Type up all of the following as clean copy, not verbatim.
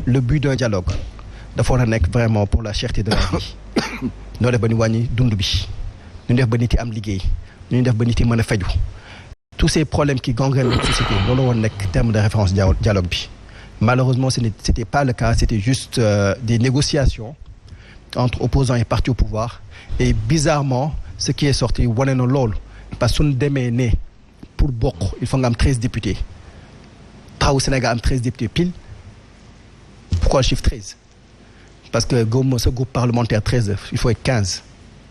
le but d'un dialogue dafa war a nekk vraiment pour la cherté de la vie noo def ba ñu wàññi dund bi ñu def ba nit yi am liggéey ñu def ba nit yi mën a feju tous ces problèmes qui gangrènent notre société loolu woon nekk terme de référence dialogue bi malheureusement c'était pas le cas c'était juste des négociations entre opposants et partis au pouvoir et bizarrement ce qui est sorti wane na loolu parce que suñu demee ne pour bokk il faut nga am 13 députés Taxawu Sénégal am 13 députés pile pourquoi le chiffre 13 parce que ce groupe parlementaire 13 il faut être 15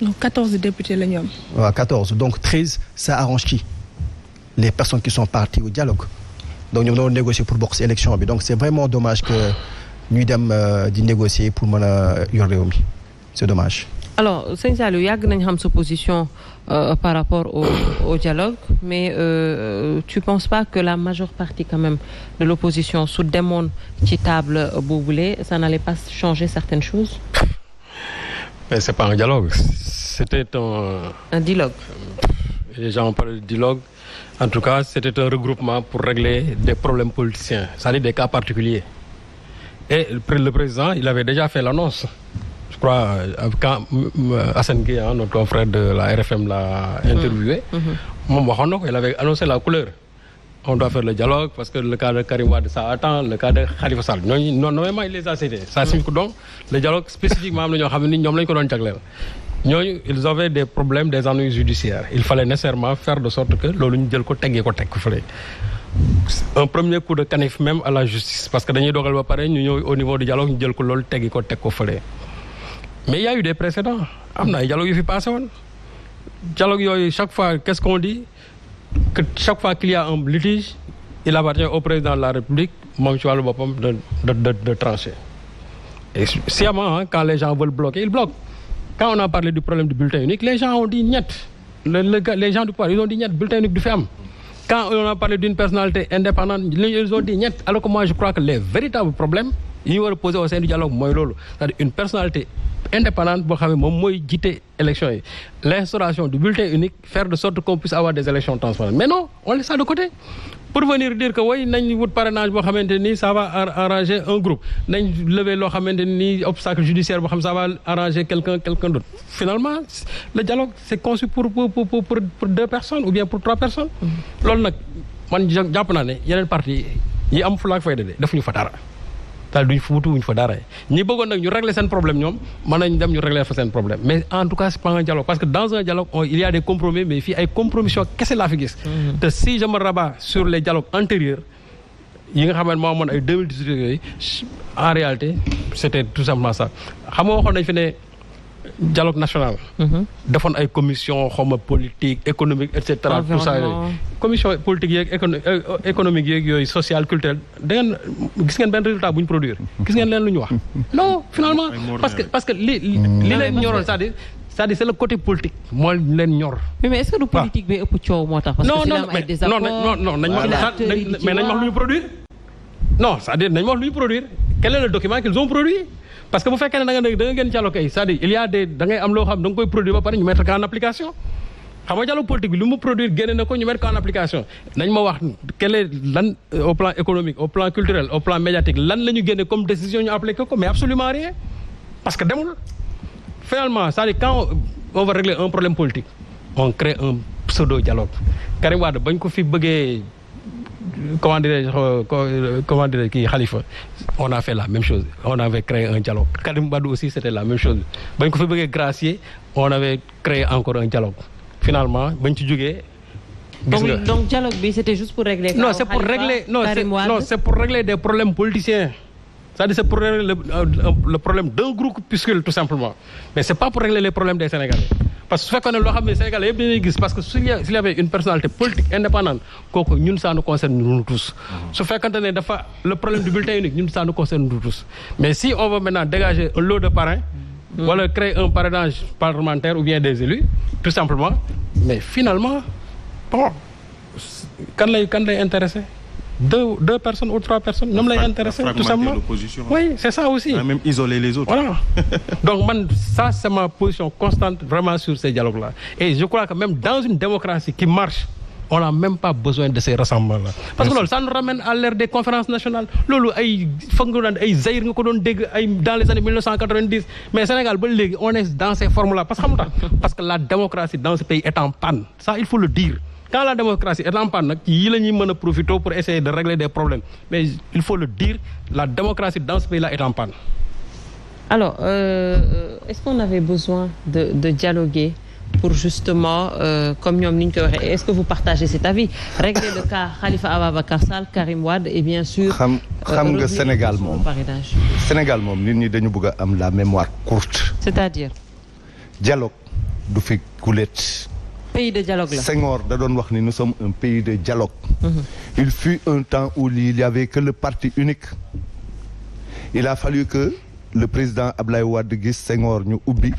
donc 14 députés la ñu am. waaw 14 donc 13 ça arrange qui les personnes qui sont parties au dialogue donc ñoom doon négocier pour bokk ci élection bi donc c'est vraiment dommage que ñuy dem di négocier pour mën a yor réew mi c'est dommage. alors sëñ Saliou yàgg nañ xam sa position par rapport au dialogue mais tu penses pas que la majeure partie quand même de l'opposition su demoon ci table boobule ça n'allait pas changer certaines choses. mais c'est pas un dialogue c'était un dialogue. Les gens parlent de dialogue. En tout cas, c'était un regroupement pour régler des problèmes politiciens, c'est-à-dire des cas particuliers. Et le président, il avait déjà fait l'annonce. Je crois, quand Assane Gueye, notre confrère de la RFM, l'a interviewé, il avait annoncé la couleur. On doit faire le dialogue parce que le cas de Karim Wade, ça attend, le cas de Khalifa Sall. Non, normalement, il les a cédés. Ça signifie donc le dialogue spécifiquement, ils avaient des problèmes, des ennuis judiciaires. Il fallait nécessairement faire de sorte que un premier coup de canif même à la justice. Parce que au niveau du dialogue, mais il y a eu des précédents. Il y a eu des dialogues qui passent. Dialogue, chaque fois, qu'est-ce qu'on dit? Que chaque fois qu'il y a un litige, il appartient au président de la République de trancher. Et sciemment, quand les gens veulent bloquer, ils bloquent. Quand on a parlé du problème du bulletin unique, les gens ont dit niet. Les gens du pouvoir, ils ont dit niet, bulletin unique du FEM. Quand on a parlé d'une personnalité indépendante, ils ont dit niet. Alors que moi, je crois que les véritables problèmes, ils vont reposer au sein du dialogue. C'est-à-dire une personnalité indépendante pour guider l'élection. L'instauration du bulletin unique, faire de sorte qu'on puisse avoir des élections transparentes. Mais non, on laisse ça de côté. Pour venir dire que oui, nous parrainage, ça va arranger un groupe. Nous lever l'obstacle judiciaire, ça va arranger quelqu'un d'autre. Finalement, le dialogue, c'est conçu pour 2 personnes ou bien pour 3 personnes. Il y a une partie, il y a un flag fayda de defuñu fa dara. Tal duñ fuutu wuñ fa dara. Ñi bëggon nak ñu régler sen problème ñom, man nañ dem ñu régler fa sen problème. Mais en tout cas, c'est pas un dialogue parce que dans un dialogue, il y a des compromis mais fi ay compromission kessé la fi gis. Te si je me rabats sur les dialogues antérieurs, yi nga xamane mo amone ay 2018 en réalité, c'était tout simplement ça. Xam nga waxon nañ fi né dialogue national. Defoon ay commission xawma politique, économique, etc. Tout ça. Commission politique yeeg économique yeeg yooyu social culturel da ngeen gis ngeen benn résultat bu ñu produire gis ngeen leen lu ñu wax non finalement parce que li leen ñoroon c'est-à-dire c'est le côté politique moo leen ñor. mais est-ce que du politique bi ëpp coow moo tax. parce que si la am ay désaccords non nañ wax mais nañ wax lu ñu produire. non c'est-à-dire nañ wax lu ñu produire quel est le document qu'ils ont produit parce que bu fekkee ne da nga gën dialogue kay c'est-à-dire il y a des da ngay am loo xam da nga koy produire ba pare ñu mettre en application. xam nga dialogue politique bi lu mu produire génne na ko ñu mettre ko en application nañ ma wax quel est lan au plan économique au plan culturel au plan médiatique lan la ñu génne comme décision ñu appliqué ko mais absolument rien parce que demul finalement c'est-à-dire quand on va régler un problème politique on crée un pseudo dialogue Karim Wade bañ ko fi bëggee comment dirais kii Khalifa on a fait la même chose on avait créé un dialogue Karim Wade aussi c'était la même chose bañ ko fi bëggee gracier on avait créé encore un dialogue finalement bañ ci jógee. donc dialogue bi c'était juste pour régler. non c'est pour régler c'est pour régler des problèmes politiciens. C'est-à-dire c'est pour régler le problème d'un groupuscule tout simplement mais c'est pas pour régler les problèmes des Sénégalais parce que su fekkoon ne loo xam ne Sénégalais yëpp dañuy gis parce que s'il y avait une personnalité politique indépendante kooku ñun ça nous concerne nous tous. su fekkante ne dafa le problème du bulletin unique ñun ça nous concerne nous tous mais si on veut maintenant dégager un lot de parrains. Voilà, créer un parrainage parlementaire ou bien des élus, tout simplement. Mais finalement, bon, quand les intéressé 2 personnes ou 3 personnes, non les intéressé, tout simplement. Oui, c'est ça aussi. Même isoler les autres. Voilà. Donc, ça, c'est ma position constante vraiment sur ces dialogues-là. Et je crois que même dans une démocratie qui marche, on n'a même pas besoin de ces rassemblements-là. parce que loolu ça nous ramène à l'ère des conférences nationales loolu ay foog nga doon ay Zaïre nga ko doon dégg ay dans les années 1990 mais Sénégal ba léegi on est dans ces formes-là parce que xam nga parce que la démocratie dans ce pays est en panne ça il faut le dire. Quand la démocratie est en panne nag yii la ñuy mën a profiter pour essayer de régler des problèmes mais il faut le dire la démocratie dans ce pays-là est en panne. Alors est-ce qu'on avait besoin de dialoguer pour justement comme ñoom ni ñu koy waxee est-ce que vous partagez cet avis régler le cas Khalifa Ababacar Sall Karim Wade et bien sûr. xam nga Sénégal moom Sénégal moom nit ñi dañu bëgg a am la mémoire courte. c'est-à-dire. dialogue du fi gulet. pays de dialogue là. Senghor da doon wax ni nous sommes un pays de dialogue. Il fut un temps où il y avait que le parti unique. Il a fallu que le président Ablaye Wade gis Senghor ñu ubbi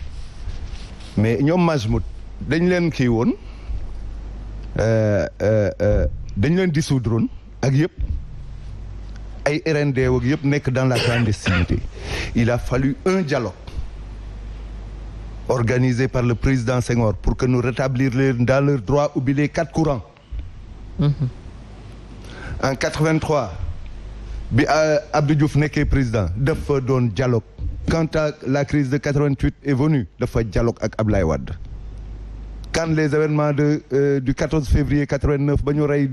mais ñoom Majmout dañ leen kii woon dañ leen dissoudre woon ak yëpp ay RND ak yëpp nekk dans la clandestinité. Il a fallu un dialogue organisé par le président Senghor pour que nous rétablir dans leurs droits ubbi les 4 courants. En 83 bi Abdou Diouf nekkee président dafa doon dialogue. Quand la crise de 88 est venue dafa dialogue ak Ablaye Wade. Quand les événements du 14 février 89 ba ñu rey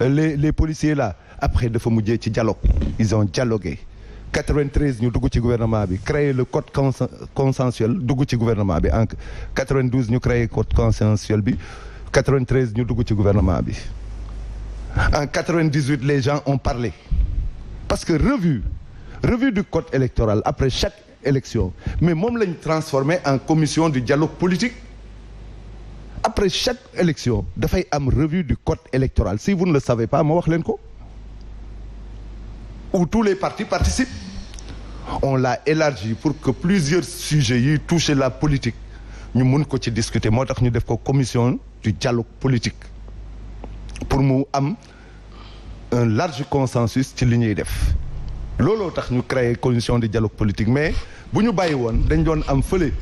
les policiers là après dafa mujjee ci dialogue ils ont dialogué. 93 ñu dugg ci gouvernement bi créer le code consensuel dugg ci gouvernement bi en 92 ñu créer code consensuel bi 93 ñu dugg ci gouvernement bi en 98 les gens ont parlé parce que revue du code électoral après chaque élection mais moom lañ transformé en commission du dialogue politique après chaque élection dafay am revue du code électoral si vous ne le savez pas ma wax leen ko où tous les partis participent. On l'a élargi pour que plusieurs sujets yi touchent la politique ñu mun ko ci discuter moo tax ñu def ko commission du dialogue politique pour mu am un large consensus ci li ñuy def looloo tax ñu créer commission du dialogue politique mais bu ñu bàyyi woon dañ doon am fële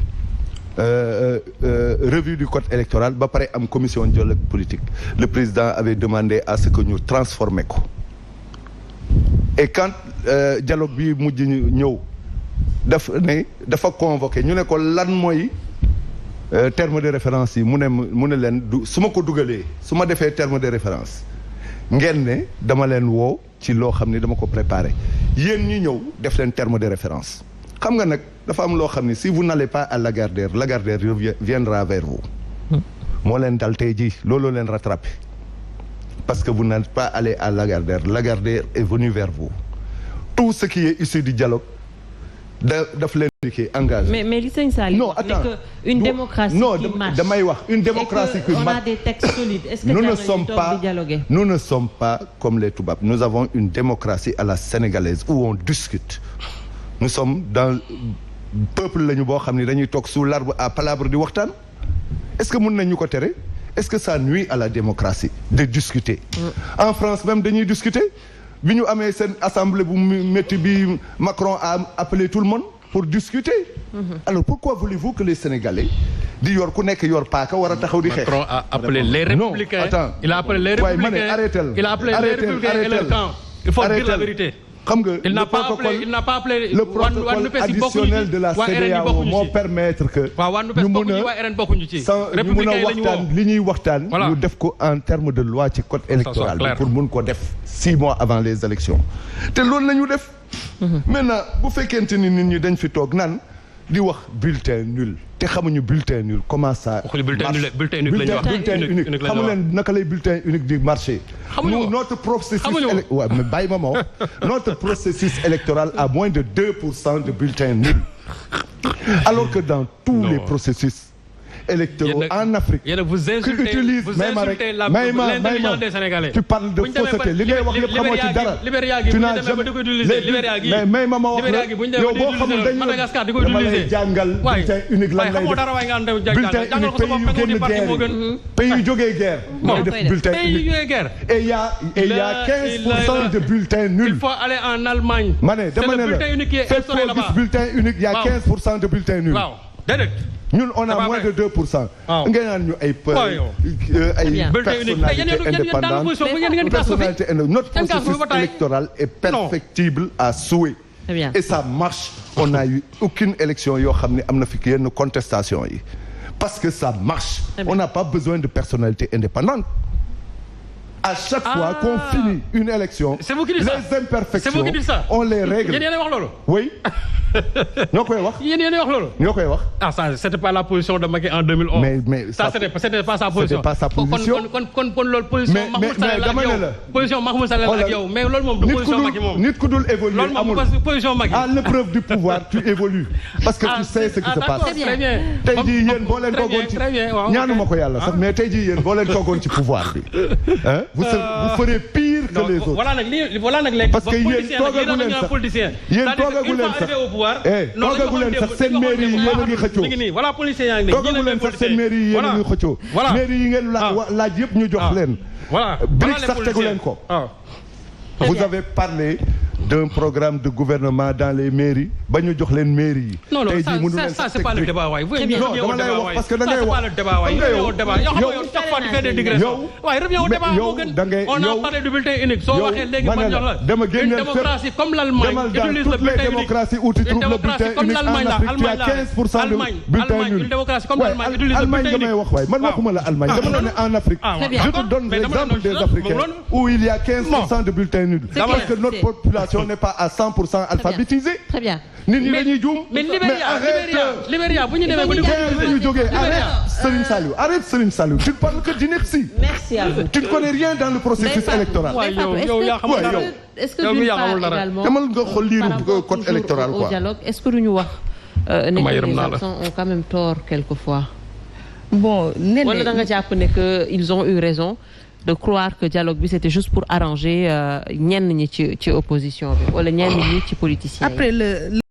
revue du code électoral ba pare am commission du dialogue politique le président avait demandé à ce que ñu transformer ko. Et quand dialogue bi mujj ñëw dafa convoqué ñu ne ko lan mooy terme de référence yi mu ne leen du su ma ko dugalee su ma defee terme de référence ngeen ne dama leen woo ci loo xam ne dama ko préparé yéen ñi ñëw def leen terme de référence xam nga nag dafa am loo xam ne si vous n'allez pas à Lagardère viendra vers vous moo leen dal tey jii looloo leen rattrapé parce que vous n'êtes pas allé à Lagardère est venu vers vous tout ce qui est issu du dialogue daf leen di engagé. mais li sëñ Saliou non attends une démocratie qui marche damay wax une démocratie qui marche. on a des textes solides. Est-ce que nous ne sommes pas comme les tubaab nous avons une démocratie à la sénégalaise où on discute nous sommes dans peuple lañu boo xam ne dañuy toog sous l'arbre à palabre di waxtaan est-ce que mën nañu ko tere. Est-ce que ça nuit à la démocratie de discuter en France même dañuy discuter bi ñu amee seen assemblée bu métti bi Macron a appelé tout le monde pour discuter alors pourquoi voulez-vous que les Sénégalais di yor ku nekk yor paaka war a taxaw di xeex. Macron a appelé les républicains. Non, attends. Il a appelé les républicains. Il a appelé les républicains et leur camp. Il faut dire la vérité. xam nga il n'a pas appelé le protocole additionnel de la CEDEAO moo permettre que ñu mun a waxtaan li ñuy waxtaan ñu def ko en terme de loi ci code électoral bi pour mun ko def 6 mois avant les élections te loolu la ñu def maintenant bu fekkente ni nit ñi dañ fi toog naan di wax bulletin nul te xamuñu bulletin nul comment ça bulletin unique xamu leen naka lay bulletin unique di marché notre processus waaw mais bàyyi ma notre processus électoral a moins de 2% de bulletins nuls alors que dans tous les processus électoraux en Afrique vous insultez l'intelligence des Sénégalais. Tu parles de fausseté li ngay wax yëpp xamoo ci dara. Tu n'as jamais mais ma wax la yow boo xamul dañu dama lay jàngal bulletin unique lan lay def bulletin unique pays yu jógee guerre mooy def bulletin unique et il y a 15% de bulletins nuls. Il faut aller en Allemagne. ma ne dama ne la fépp foo gis bulletin unique il y a 15% de bulletins nuls. waaw déedéet ñun on a moins de 2%. nga naan ñu ay personnalité indépendante. Notre processus électoral est perfectible à souhait. Et ça marche. On n'a eu aucune élection yoo xam ne am na fi yenn contestation yi parce que ça marche. On n'a pas besoin de personnalité indépendante. À chaque fois qu'on finit une élection, les imperfections, on les règle. Yéen wax loolu. Oui. ñoo koy wax. Yéen wax loolu. ñoo koy wax. Ah ça c'était pas la position de Macky en 2011. mais ça c'était pas sa position. C'était pas sa position. kon loolu position Mahmoud Saleh la ak yow. Position Mahmoud Saleh la ak yow mais loolu moom du position Macky moom. nit ku dul évoluer amul. loolu moom position Macky. À l'épreuve du pouvoir tu évolues. parce que tu sais ce qui se passe. Très bien. tey jii yéen boo leen toogoon ci ñaanuma ko yàlla sax mais tey jii yéen boo leen toogoon ci pouvoir bi. vous ferez pire que les autres. voilà nag léegi. parce que yéen toogagu leen sax yéen toogagu leen sax. toogagu leen sax seen mairie yi yéen a ngi xëccoo. voilà policier yaa ngi toogagu leen sax seen mairie yi yéen a ngi xëccoo. mairie yi ngeen laaj yëpp ñu jox leen. voilà brique sax tegu leen ko. vous avez parlé d'un programme de gouvernement dans les mairies ba ñu jox leen mairie yi. non ça c'est pas le débat waay. non dama lay wax parce que da ngay wax on a parlé du bulletin unique. soo waxee léegi ma jox la dama génne démocratie comme l'Allemagne utilise le bulletin unique. démocraties où tu trouves le bulletin unique en Afrique tu as 15% de bulletin nul. une démocratie comme l'Allemagne utilise le Allemagne bulletin unique. damay wax waay man waxuma la Allemagne dama ne en Afrique. je te donne l'exemple des Africains où il y a 15% de bulletins nuls. parce que notre population n'est pas à 100% alphabétisée. Très bien. nit ñi dañuy juum. mais Libéria bu ñu demee ba ñu jógee arrête Serigne Saliou tu ne parles que d'ineptie. Merci à vous. tu ne connais rien dans le processus électoral. Est-ce que d'une part également demal nga xool liiru code électoral quoi. au dialogue est-ce que duñu wax ne les absents ont quand même tort quelquefois. Bon wala da nga jàpp ne que ils ont eu raison de croire que dialogue bi c'était juste pour arranger ñenn ñi ci opposition bi wala ñenn ñi ci politiciens yi. après